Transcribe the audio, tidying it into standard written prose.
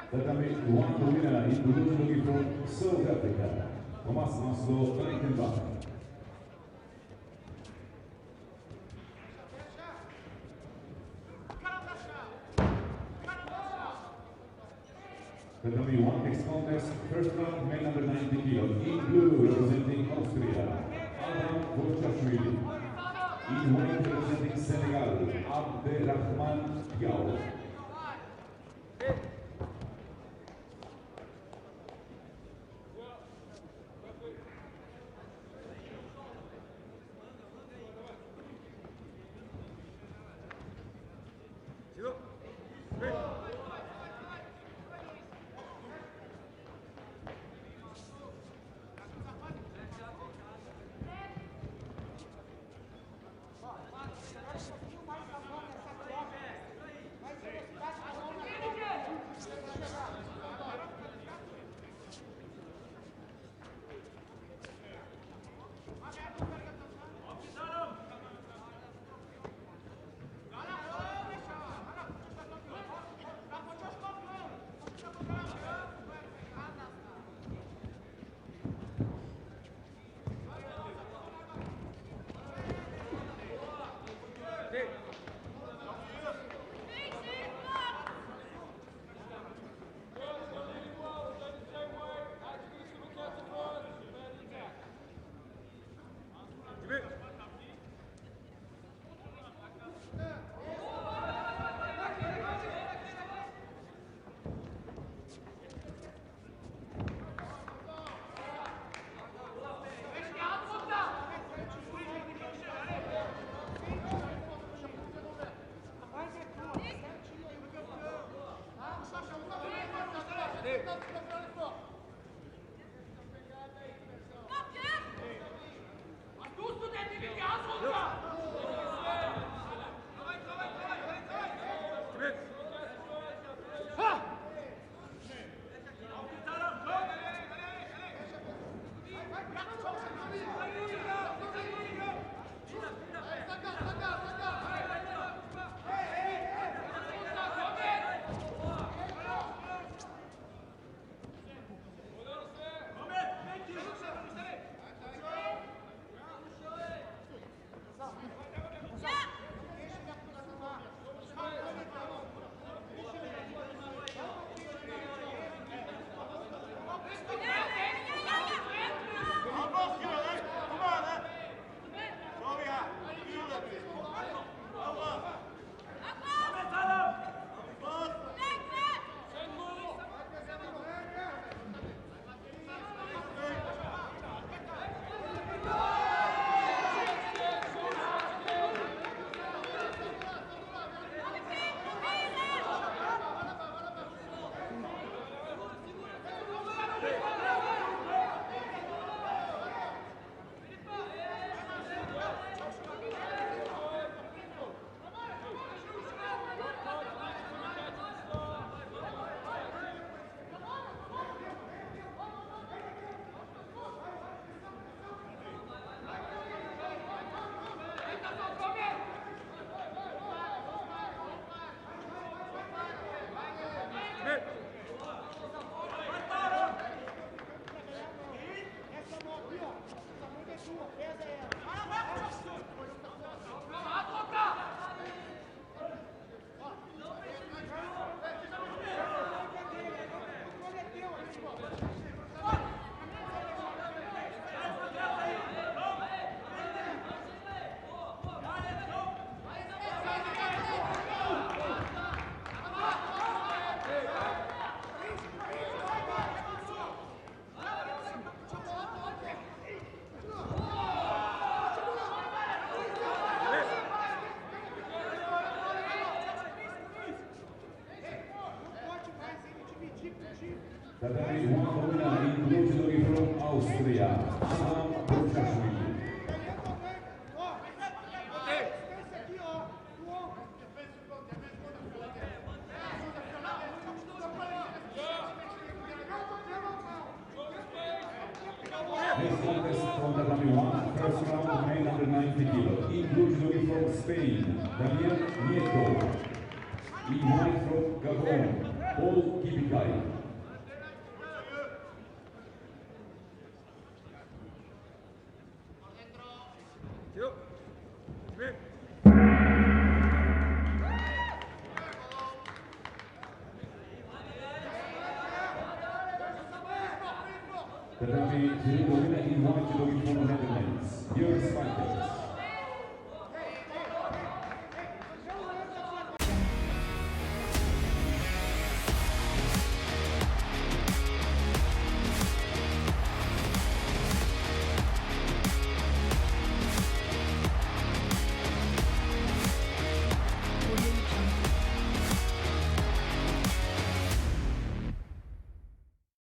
Tatami one winner in Burundi from South Africa, Thomas Maslow Reichenbach. Tatami one next contest, first round, male under 90 kilos, in blue representing Austria, Adam Vorchashvili. In white representing Senegal, Abderrahman Diaw. Tatami one winner in blue from Austria, Adam Vorchashvili. Next contest from Tatami 1, first round, male under 90 kilos. In blue judogi from Spain, Daniel Nieto. In white from Gabon, Paul Kibikai. Tatami judogi in white judogi from Netherlands, Björn Spijkers.